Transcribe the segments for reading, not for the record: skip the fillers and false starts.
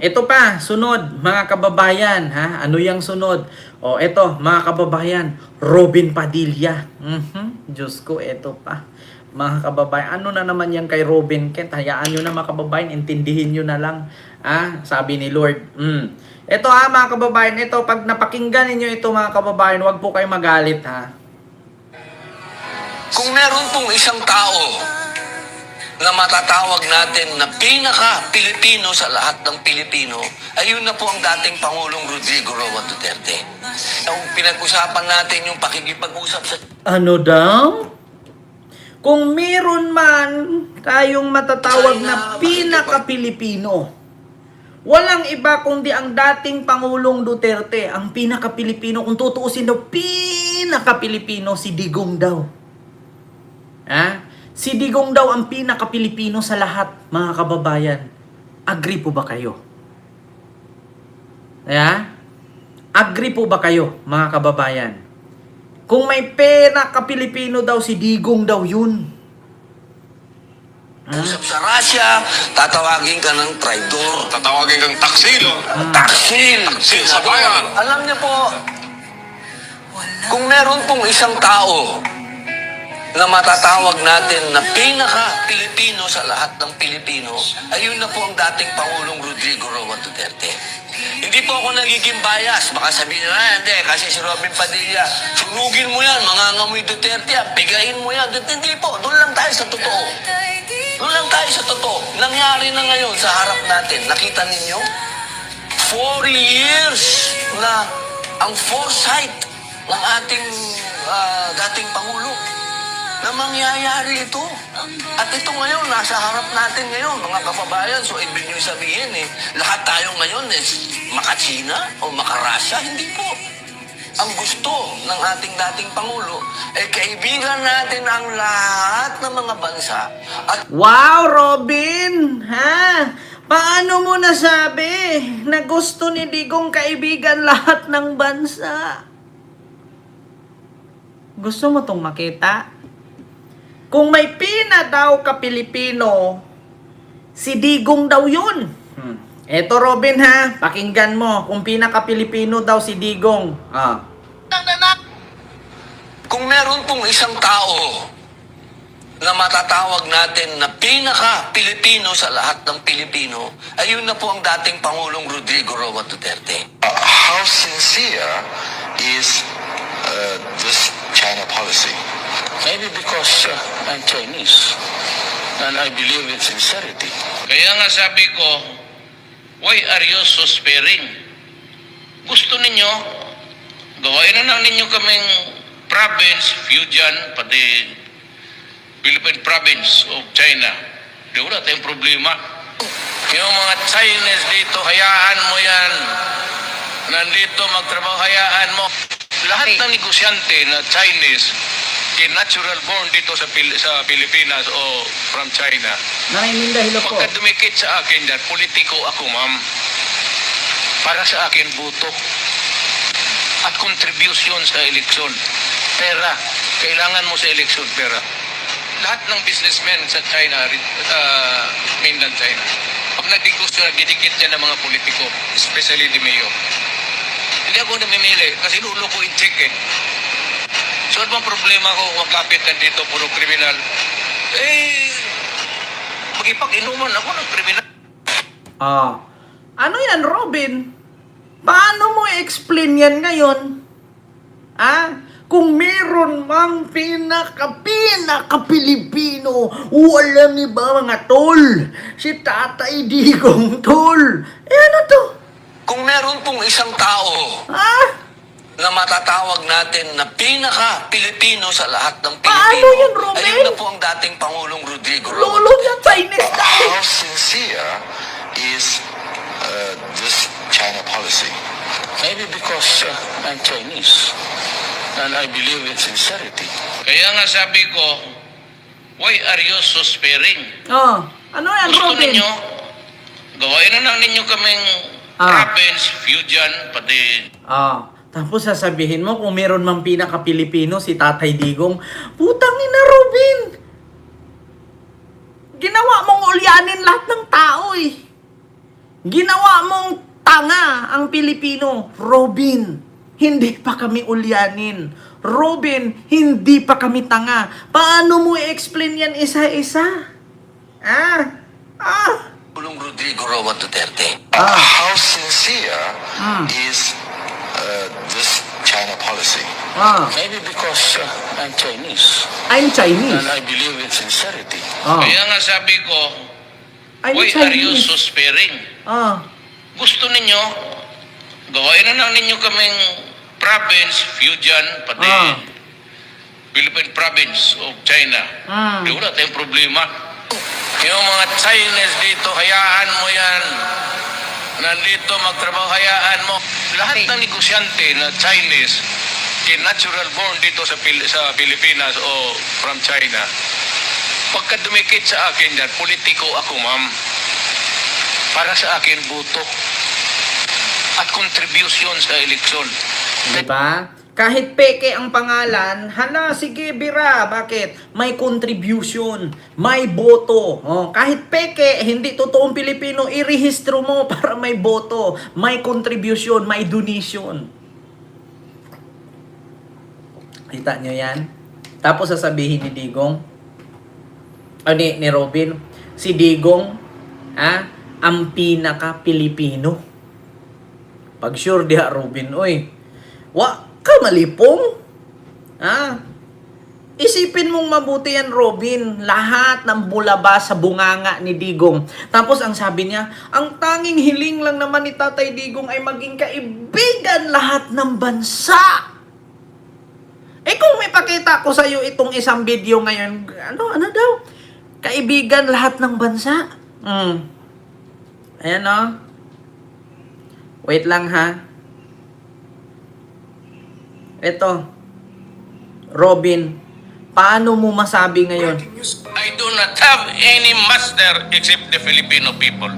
Ito pa, sunod, mga kababayan, ha? Ano yung sunod? Ito, mga kababayan, Robin Padilla. Diyos ko, ito pa. Mga kababayan, ano na naman yan kay Robin Kent? Hayaan nyo na mga kababayan, intindihin nyo na lang. Sabi ni Lord. Ito mga kababayan, ito, pag napakinggan ninyo ito mga kababayan, huwag po kayo magalit ha. Kung meron pong isang tao na matatawag natin na pinaka-Pilipino sa lahat ng Pilipino, ayun na po ang dating Pangulong Rodrigo Roa Duterte. Yung pinag-usapan natin yung pakikipag-usap sa... Ano daw? Kung meron man tayong matatawag na pinaka-Pilipino, walang iba kundi ang dating Pangulong Duterte, ang pinaka-Pilipino. Kung tutuusin daw, pinaka-Pilipino si Digong daw. Si Digong daw ang pinaka-Pilipino sa lahat, mga kababayan. Agree po ba kayo? Agree po ba kayo, mga kababayan? Kung may pinaka-Pilipino daw, si Digong daw yun. Usap sa Russia, tatawagin ka ng traidor. Tatawagin kang taksil. Taksil! Taksil sa bayan. Alam niyo po, kung meron pong isang tao na matatawag natin na pinaka-Pilipino sa lahat ng Pilipino, ayun na po ang dating Pangulong Rodrigo Roa Duterte. Hindi po ako nagiging bias. Baka sabihin na, hindi, kasi si Robin Padilla, sunugin mo yan, mangangamoy Duterte, bigayin mo yan. Hindi po, doon lang tayo sa totoo. Doon lang tayo sa totoo. Nangyari na ngayon sa harap natin. Nakita ninyo? 4 years na ang foresight ng ating dating Pangulo na mangyayari ito. At ito ngayon, nasa harap natin ngayon, mga kababayan. So, ibig nyo sabihin, lahat tayo ngayon, maka-China o maka-Russia? Hindi po. Ang gusto ng ating dating Pangulo, kaibigan natin ang lahat ng mga bansa. At Wow, Robin! Paano mo nasabi na gusto ni Digong kaibigan lahat ng bansa? Gusto mo tong makita? Kung may pina daw ka Pilipino, si Digong daw yun. Eto Robin pakinggan mo. Kung pinaka-Pilipino daw si Digong. kung meron pong isang tao na matatawag natin na pinaka-Pilipino sa lahat ng Pilipino, ayun na po ang dating Pangulong Rodrigo Roa Duterte. How sincere is this China policy? Maybe because I'm Chinese and I believe in sincerity. Kaya nga sabi ko, why are you so sparing? Gusto ninyo, gawain na lang ninyo kaming province, Fujian, pati Philippine province of China. Di wala tayong problema. Yung mga Chinese dito, hayaan mo yan. Nandito magtrabaho, hayaan mo. Lahat ng negosyante na Chinese, natural born dito sa Pilipinas o from China. Naiminda hilo po. Pagka dumikit sa akin yan, politiko ako, ma'am. Para sa akin, buto. At contribution sa eleksyon. Pera. Kailangan mo sa eleksyon, pera. Lahat ng businessmen sa China, mainland China, pag nagdikos yun, nagdidikit yan ng mga politiko, especially di Mayo. Hindi ako namimili kasi lulo ko in-check So, ano bang problema ko magkapit ka dito, puro kriminal? Magipag-inuman ako ng kriminal. Ano yan, Robin? Paano mo i-explain yan ngayon? Kung meron mang pinaka-Pilipino, walang iba mga tol. Si Tatay Digong, tol. Ano to? Kung meron pong isang tao na matatawag natin na pinaka-Pilipino sa lahat ng Pilipino, Paano yun, Robin? ayun na po ang dating Pangulong Rodrigo Roa Lolo niya, Chinese tayo. How sincere is this China policy? Maybe because I'm Chinese and I believe in sincerity. Kaya nga sabi ko, why are you so sparing? Ano yan, Gusto Robin? ninyo, gawain na lang ninyo kaming province, Fujian, pati Tapos sasabihin mo kung meron mang pinaka-Pilipino si Tatay Digong, putang ina, Robin! Ginawa mong ulyanin lahat ng tao Ginawa mong tanga ang Pilipino. Robin, hindi pa kami ulyanin. Robin, hindi pa kami tanga. Paano mo i-explain yan isa-isa? Pulong Rodrigo Roa Duterte. How sincere is this China policy? Maybe because I'm Chinese I'm Chinese. and I believe in sincerity. Kaya nga sabi ko, I'm why are you Chinese. so sparing? Gusto ninyo, gawain na lang ninyo kaming province, Fujian, pati Philippine province of China. Di wala tayong problema. Yung mga Chinese dito, hayaan mo yan. Nandito magtrabaho, hayaan mo. Lahat ng negosyante na Chinese, natural born dito sa Pilipinas o from China, pagka dumikit sa akin yan, politiko ako, ma'am. Para sa akin, buto. At contribution sa eleksyon. Diba? Kahit peke ang pangalan, hala, sige, bira. Bakit? May contribution, may boto. Kahit peke, hindi totoong Pilipino, irehistro mo para may boto, may contribution, may donation. Kita nyo yan? Tapos sasabihin ni Digong, ni Robin, si Digong, ang pinaka-Pilipino. Pag sure diha, Robin, oy, wa ka malipong? Isipin mong mabuti yan, Robin. Lahat ng bulaba sa bunganga ni Digong. Tapos ang sabi niya, ang tanging hiling lang naman ni Tatay Digong ay maging kaibigan lahat ng bansa. Kung may pakita ko sa iyo itong isang video ngayon, ano daw? Kaibigan lahat ng bansa. Ayan o. Wait lang ha. Ito. Robin, paano mo masabi ngayon? I do not have any master except the Filipino people.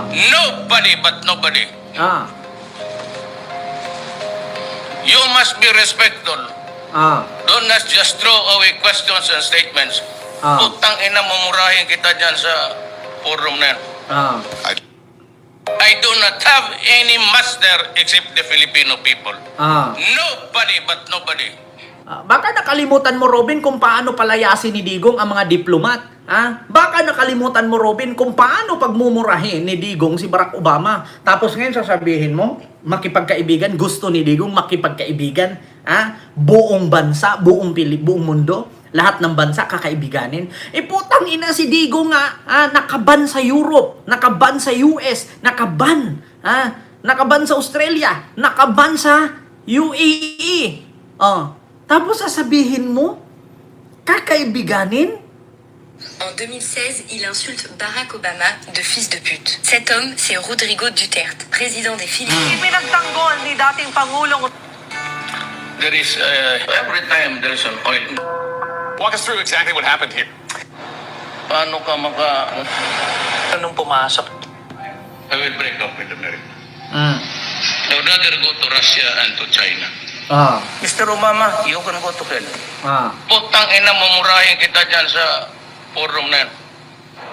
Nobody but nobody. You must be respectful. Don't just throw away questions and statements. Putang ina, mamurahin kita dyan sa forum na yan. I do not have any master except the Filipino people. Nobody but nobody. Baka nakalimutan mo, Robin, kung paano palayasin ni Digong ang mga diplomat. Baka nakalimutan mo, Robin, kung paano pagmumurahin ni Digong si Barack Obama. Tapos ngayon sasabihin mo, makipagkaibigan, gusto ni Digong makipagkaibigan. Buong bansa, buong mundo, lahat ng bansa kakaibiganin. Putang ina, si Digong nga, nakaban sa Europe, nakaban sa US, nakaban sa Australia, nakaban sa UAE. Tapos sasabihin mo, kakaibiganin? En 2016, il insulte Barack Obama de fils de pute. Cet homme, c'est Rodrigo Duterte, président des Philippines. Ipinagtanggol ni dating Pangulong There is, every time there is an oil. Walk us through exactly what happened here. Paano ka nung pumasok. I will break up with America. I would rather go to Russia and to China. Mr. Obama, you can go to hell. Putang ina, mamurahin kita dyan sa forum na yan.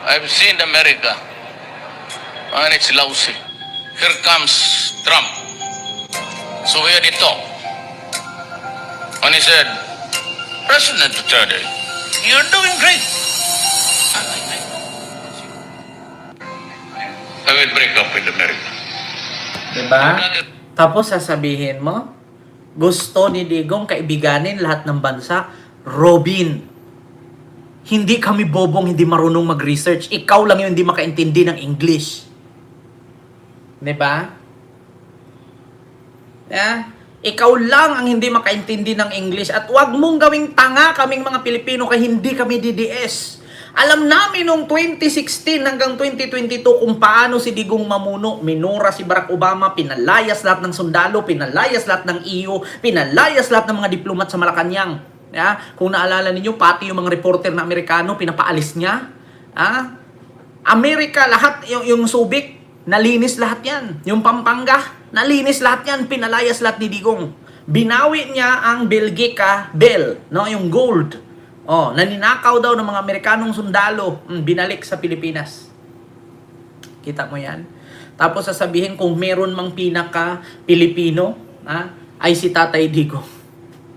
I've seen America. And it's lousy. Here comes Trump. So where did he talk? And he said, President Duterte, you're doing great. I will break up with America. Diba? Tapos sasabihin mo, gusto ni Digong kaibiganin lahat ng bansa. Robin, hindi kami bobong, hindi marunong mag-research. Ikaw lang yung hindi makaintindi ng English. Diba? Ikaw lang ang hindi makaintindi ng English. At wag mong gawing tanga kaming mga Pilipino kaya hindi kami DDS. Alam namin noong 2016 hanggang 2022 kung paano si Digong mamuno. Minura si Barack Obama, pinalayas lahat ng sundalo, pinalayas lahat ng EU, pinalayas lahat ng mga diplomat sa Malacanang. Kung naalala ninyo, pati yung mga reporter na Amerikano, pinapaalis niya. Amerika, lahat, yung Subic, nalinis lahat yan. Yung Pampanga, nalinis lahat yan, pinalayas lahat ni Digong. Binawi niya ang Belgica Bell, no, yung gold. Naninakaw daw ng mga Amerikanong sundalo, binalik sa Pilipinas. Kita mo yan? Tapos sasabihin kung meron mang pinaka-Pilipino, ay si Tatay Digong.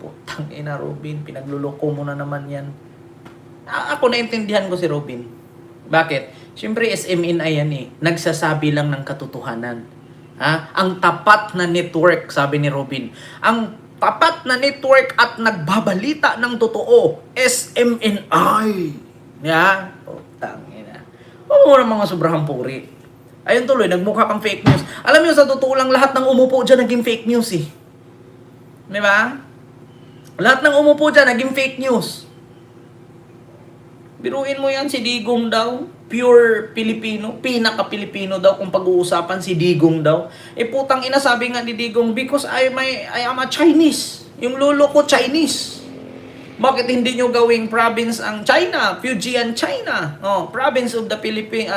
Putang ina, Robin, pinagluloko mo na naman yan. Ako naintindihan ko si Robin. Bakit? Siyempre SMNI yan eh. Nagsasabi lang ng katotohanan. Ang tapat na network, sabi ni Robin. Ang tapat na network at nagbabalita ng totoo, SMNI. Yeah? Putang ina. Huwag mo na mga sobrang puri. Ayun tuloy, nagmukha kang fake news. Alam niyo, sa totoo lang, lahat ng umupo dyan naging fake news eh. Di ba? Lahat ng umupo dyan naging fake news. Biruin mo yan, si Digong daw. Pure Filipino. Pinaka-Pilipino daw kung pag-uusapan si Digong daw. Putang ina, sabi nga ni Digong, because I am a Chinese. Yung lolo ko Chinese. Bakit hindi nyo gawing province ang China? Fujian, China. Province of the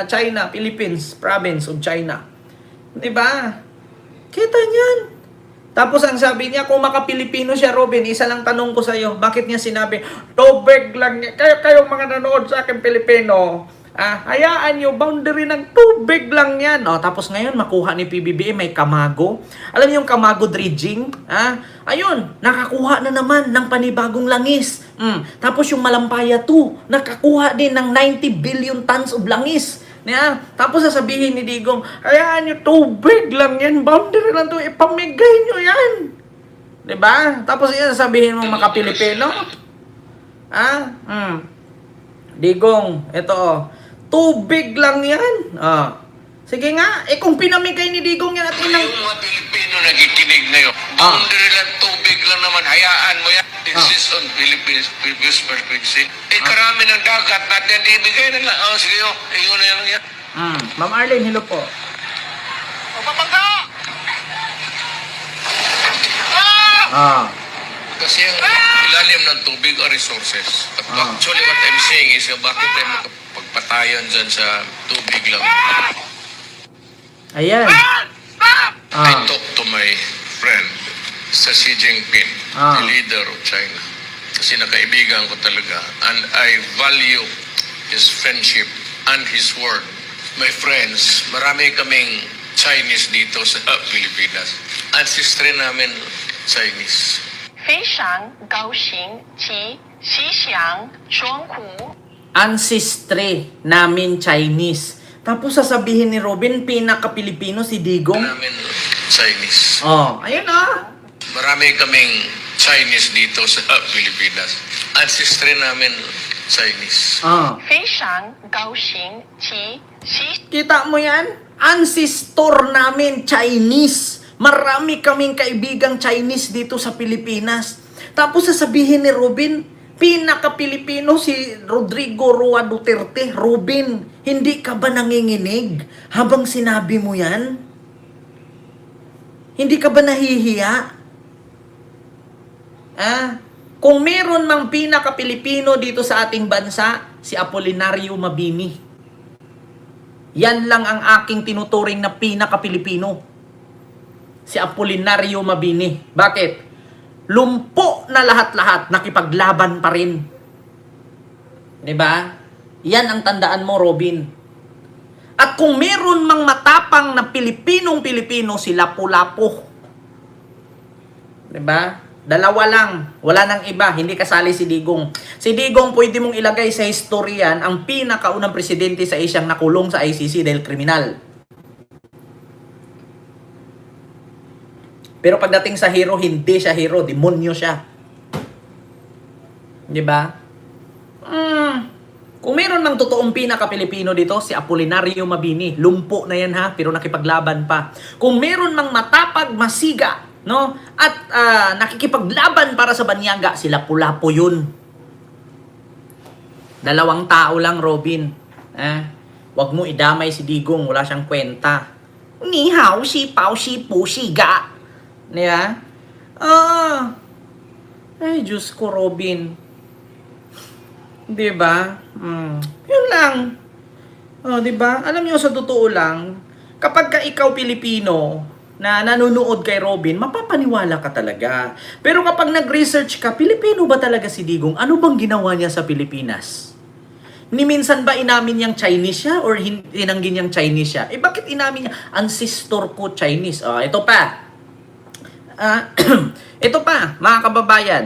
China, Philippines. Province of China. Diba? Kita niyan. Tapos ang sabi niya, kung maka-Pilipino siya, Robin, isa lang tanong ko sa'yo, bakit niya sinabi, tubig lang niya, kayong mga nanood sa akin Pilipino, hayaan nyo, boundary ng tubig lang yan. Tapos ngayon, makuha ni PBBM, may Kamago. Alam niyo yung Kamago dredging? Ayun, nakakuha na naman ng panibagong langis. Tapos yung Malampaya 2, nakakuha din ng 90 billion tons of langis. Tapos sasabihin ni Digong, hayaan nyo, tubig lang yan, boundary lang to, ipamigay nyo yan. Diba? Tapos yan, sasabihin mo maka-Pilipino. Digong, ito, tubig lang yan. Sige nga, kung pinamigay ni Digong yan at inang... Yung mga Pilipino nagikinig na yun. Boundary lang, tubig lang naman, hayaan mo yan. Insist on Philippines previous perspective. Karami ng dagat natin, ibigay na lang. Sige yun, yun na yan. Ma'am Arlene, hello po. Papagka! Kasi ang ilalim ng tubig are resources. At actually what I'm saying is, bakit tayo makapagpatayan dyan sa tubig lang? Ayan. I talked to my friend sa Xi Jinping, the leader of China. Kasi nakaibigan ko talaga. And I value his friendship and his word. My friends, marami kaming Chinese dito sa Pilipinas. Ancestry namin, Chinese. 非常高兴及吉祥庄户 Ancestry namin Chinese. Tapos sasabihin ni Robin, pinaka-Pilipino si Digong. Namin, Chinese. Ayun Marami kaming Chinese dito sa Pilipinas. Ancestry namin, Chinese. 非常高兴及吉 Kita mo yan? Ancestor namin Chinese. Marami kaming kaibigang Chinese dito sa Pilipinas. Tapos sasabihin ni Robin, pinaka-Pilipino si Rodrigo Roa Duterte. Robin, hindi ka ba nanginginig habang sinabi mo yan? Hindi ka ba nahihiya? Kung meron mang pinaka-Pilipino dito sa ating bansa, si Apolinario Mabini. Yan lang ang aking tinuturing na pinaka-Pilipino. Si Apolinario Mabini. Bakit? Lumpo na lahat-lahat, nakipaglaban pa rin. Diba? Yan ang tandaan mo, Robin. At kung meron mang matapang na Pilipinong-Pilipino, si Lapu-Lapu. Diba? Dalawa lang. Wala nang iba. Hindi kasali si Digong. Si Digong, pwede mong ilagay sa historian ang pinakaunang presidente sa Asia nakulong sa ICC dahil kriminal. Pero pagdating sa hero, hindi siya hero. Demonyo siya. Diba? Kung meron mang totoong pinaka-Pilipino dito, si Apolinario Mabini. Lumpo na yan ha, pero nakipaglaban pa. Kung meron mang matapag, masiga, no? At nakikipaglaban para sa banyaga, si Lapu-Lapu yun. Dalawang tao lang, Robin. Wag mo idamay si Digong, wala siyang kwenta. Ni hao, si pao, si pu, si ga. Diba? Ay, Diyos ko, Robin. Diba? Yun lang. Diba? Alam niyo, sa totoo lang, kapag ka ikaw Pilipino na nanonood kay Robin, mapapaniwala ka talaga. Pero kapag nag-research ka, Pilipino ba talaga si Digong? Ano bang ginawa niya sa Pilipinas? Ni minsan ba inamin niyang Chinese siya or tinanggi niyang Chinese siya? Bakit inamin niya? Ancestor ko Chinese. Ito pa. Ito pa, mga kababayan.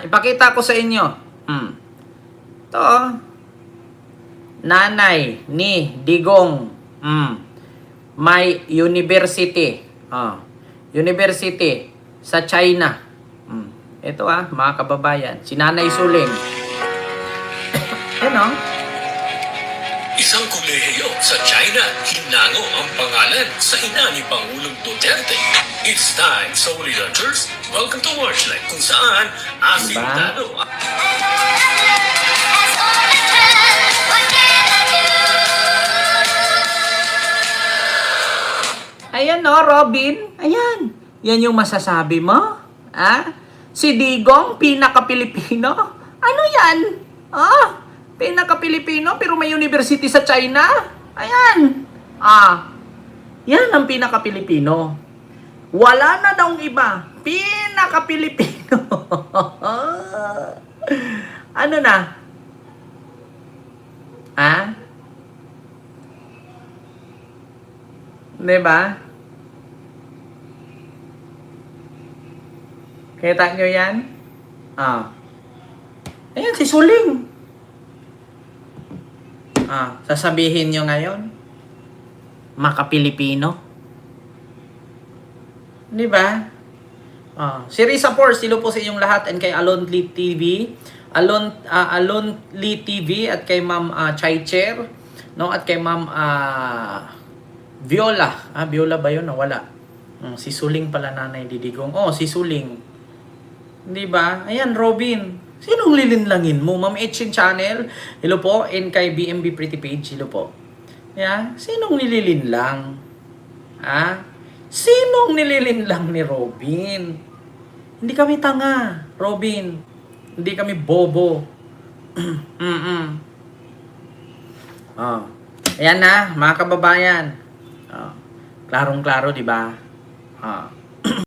Ipakita ko sa inyo. Ito, nanay ni Digong. May university. University sa China. Ito mga kababayan. Si Nanay Suling. Ano? Isang kolehiyo sa China, hinango ang pangalan sa ina ni Pangulong Duterte. It's time, Soul Leaders. Welcome to Watchlight, kung saan asintado Ayan Robin. Ayan. Yan yung masasabi mo? Si Digong, pinaka-Pilipino? Ano yan? Pinaka-Pilipino pero may university sa China? Ayan. Yan ang pinaka-Pilipino. Wala na daw iba. Pinaka-Pilipino. Ano na? Diba? Kita nyo yan? Ayan, si Suling. Sasabihin nyo ngayon, maka-Pilipino. Diba? Si Risa Force, silo po sa inyong lahat and kay Alonli TV. Alonli TV at kay Ma'am Chaicher. No? At kay Ma'am Viola. Viola ba yun? Wala. Si Suling pala, Nanay Didigong. Si Suling. Diba? Ayan, Robin. Sinong lilinlangin mo? Ma'am Etchin Channel. Hello po. And kay BMB Pretty Page. Hello po. Yeah? Sinong nililinlang? Sinong nililinlang ni Robin? Hindi kami tanga, Robin. Hindi kami bobo. Ayan na, mga kababayan. Klarong-klaro, di ba?